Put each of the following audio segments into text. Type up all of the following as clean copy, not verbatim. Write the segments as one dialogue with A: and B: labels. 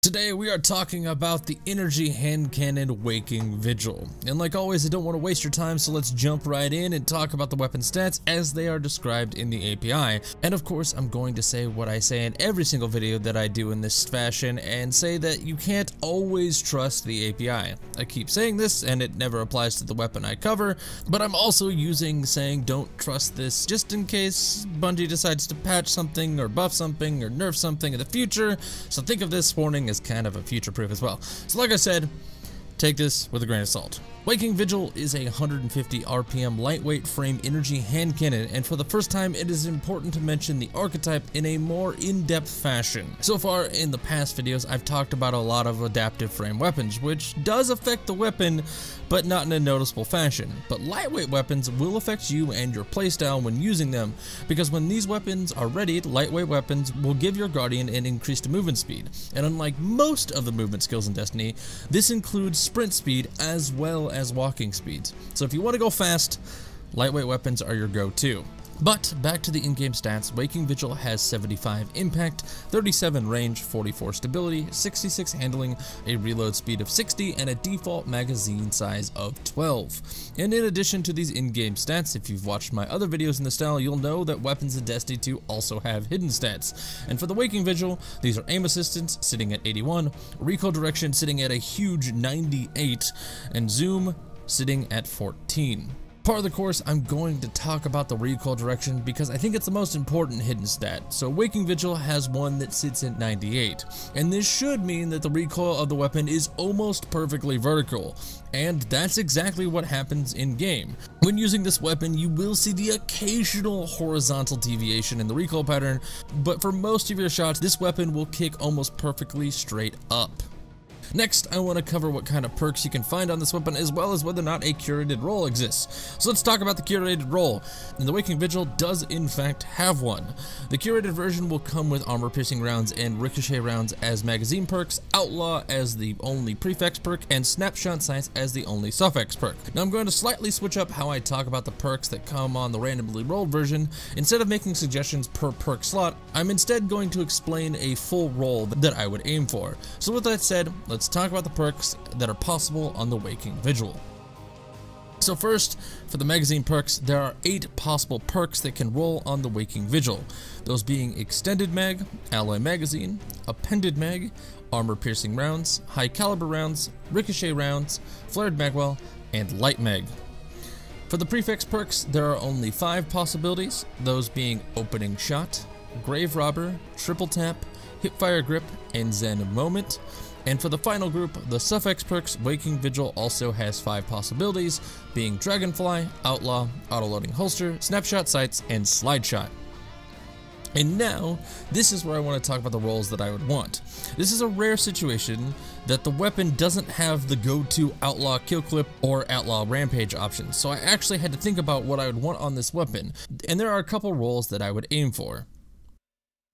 A: Today we are talking about the energy hand cannon Waking Vigil. And like always, I don't want to waste your time, so let's jump right in and talk about the weapon stats as they are described in the API. And of course, I'm going to say what I say in every single video that I do in this fashion and say that you can't always trust the API. I keep saying this and it never applies to the weapon I cover, but I'm also saying don't trust this just in case Bungie decides to patch something or buff something or nerf something in the future. So think of this warning as kind of a future proof as well. So like I said, take this with a grain of salt. Waking Vigil is a 150 RPM lightweight frame energy hand cannon, and for the first time it is important to mention the archetype in a more in-depth fashion. So far in the past videos I've talked about a lot of adaptive frame weapons, which does affect the weapon, but not in a noticeable fashion. But lightweight weapons will affect you and your playstyle when using them, because when these weapons are readied, lightweight weapons will give your Guardian an increased movement speed. And unlike most of the movement skills in Destiny, this includes sprint speed as well as walking speeds. So if you want to go fast, lightweight weapons are your go-to. But back to the in-game stats, Waking Vigil has 75 impact, 37 range, 44 stability, 66 handling, a reload speed of 60, and a default magazine size of 12. And in addition to these in-game stats, if you've watched my other videos in the style, you'll know that weapons in Destiny 2 also have hidden stats. And for the Waking Vigil, these are aim assistance sitting at 81, recoil direction sitting at a huge 98, and zoom sitting at 14. Part of the course, I'm going to talk about the recoil direction because I think it's the most important hidden stat. So Waking Vigil has one that sits at 98, and this should mean that the recoil of the weapon is almost perfectly vertical, and that's exactly what happens in game. When using this weapon, you will see the occasional horizontal deviation in the recoil pattern, but for most of your shots, this weapon will kick almost perfectly straight up. Next, I want to cover what kind of perks you can find on this weapon, as well as whether or not a curated role exists. So let's talk about the curated role. And the Waking Vigil does in fact have one. The curated version will come with armor-piercing rounds and ricochet rounds as magazine perks, outlaw as the only prefix perk, and snapshot sights as the only suffix perk. Now I'm going to slightly switch up how I talk about the perks that come on the randomly rolled version. Instead of making suggestions per perk slot, I'm instead going to explain a full role that I would aim for. So with that said, let's talk about the perks that are possible on the Waking Vigil. So first, for the magazine perks, there are 8 possible perks that can roll on the Waking Vigil, those being Extended Mag, Alloy Magazine, Appended Mag, Armor Piercing Rounds, High Caliber Rounds, Ricochet Rounds, Flared Magwell, and Light Mag. For the prefix perks, there are only 5 possibilities, those being Opening Shot, Grave Robber, Triple Tap, Hipfire Grip, and Zen Moment. And for the final group, the suffix perks, Waking Vigil also has 5 possibilities, being Dragonfly, Outlaw, Autoloading Holster, Snapshot Sights, and Slide Shot. And now, this is where I want to talk about the roles that I would want. This is a rare situation that the weapon doesn't have the go-to Outlaw Kill Clip or Outlaw Rampage options, so I actually had to think about what I would want on this weapon, and there are a couple roles that I would aim for.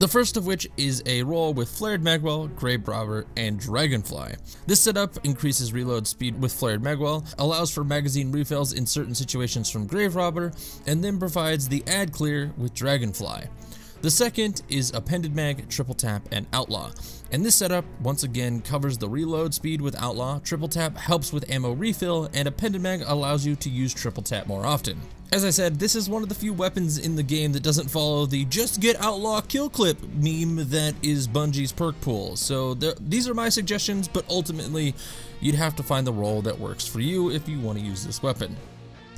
A: The first of which is a role with Flared Magwell, Grave Robber, and Dragonfly. This setup increases reload speed with Flared Magwell, allows for magazine refills in certain situations from Grave Robber, and then provides the ad clear with Dragonfly. The second is Appended Mag, Triple Tap, and Outlaw. And this setup, once again, covers the reload speed with Outlaw, Triple Tap helps with ammo refill, and Appended Mag allows you to use Triple Tap more often. As I said, this is one of the few weapons in the game that doesn't follow the just get Outlaw Kill Clip meme that is Bungie's perk pool. So these are my suggestions, but ultimately, you'd have to find the role that works for you if you want to use this weapon.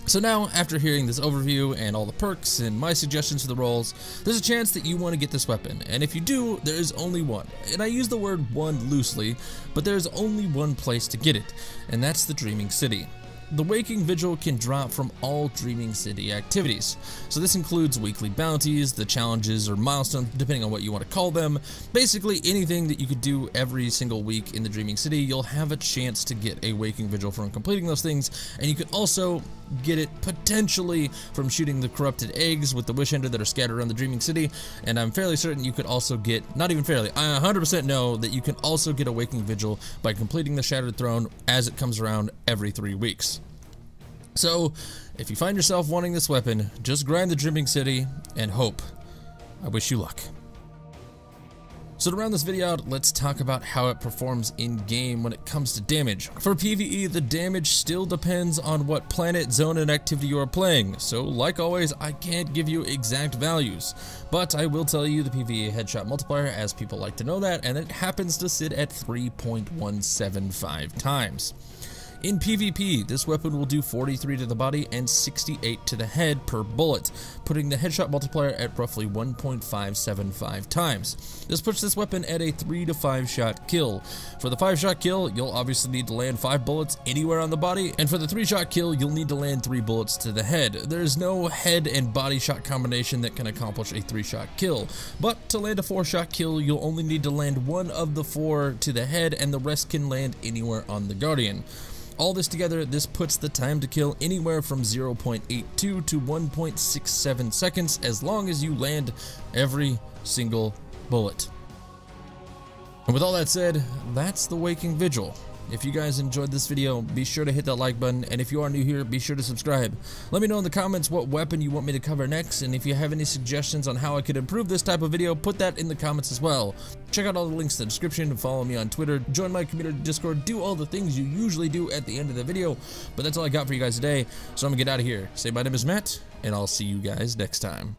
A: So now, after hearing this overview and all the perks and my suggestions for the roles, there's a chance that you want to get this weapon, and if you do, there is only one. And I use the word one loosely, but there's only one place to get it, and that's the Dreaming City. The Waking Vigil can drop from all Dreaming City activities. So this includes weekly bounties, the challenges or milestones, depending on what you want to call them. Basically anything that you could do every single week in the Dreaming City, you'll have a chance to get a Waking Vigil from completing those things, and you can also get it potentially from shooting the corrupted eggs with the Wish Ender that are scattered around the Dreaming City, and I'm fairly certain you could also get, not even fairly, I 100% know that you can also get a Waking Vigil by completing the Shattered Throne as it comes around every 3 weeks. So, if you find yourself wanting this weapon, just grind the Dreaming City and hope. I wish you luck. So to round this video out, let's talk about how it performs in game when it comes to damage. For PvE, the damage still depends on what planet, zone, and activity you are playing, so like always, I can't give you exact values, but I will tell you the PvE headshot multiplier, as people like to know that, and it happens to sit at 3.175 times. In PvP, this weapon will do 43 to the body and 68 to the head per bullet, putting the headshot multiplier at roughly 1.575 times. This puts this weapon at a 3 to 5 shot kill. For the 5 shot kill, you'll obviously need to land 5 bullets anywhere on the body, and for the 3 shot kill, you'll need to land 3 bullets to the head. There's no head and body shot combination that can accomplish a 3 shot kill, but to land a 4 shot kill, you'll only need to land 1 of the 4 to the head, and the rest can land anywhere on the Guardian. All this together, this puts the time to kill anywhere from 0.82 to 1.67 seconds, as long as you land every single bullet. And with all that said, that's the Waking Vigil. If you guys enjoyed this video, be sure to hit that like button, and if you are new here, be sure to subscribe. Let me know in the comments what weapon you want me to cover next, and if you have any suggestions on how I could improve this type of video, put that in the comments as well. Check out all the links in the description, and follow me on Twitter, join my community Discord, do all the things you usually do at the end of the video. But that's all I got for you guys today, so I'm gonna get out of here. Say my name is Matt, and I'll see you guys next time.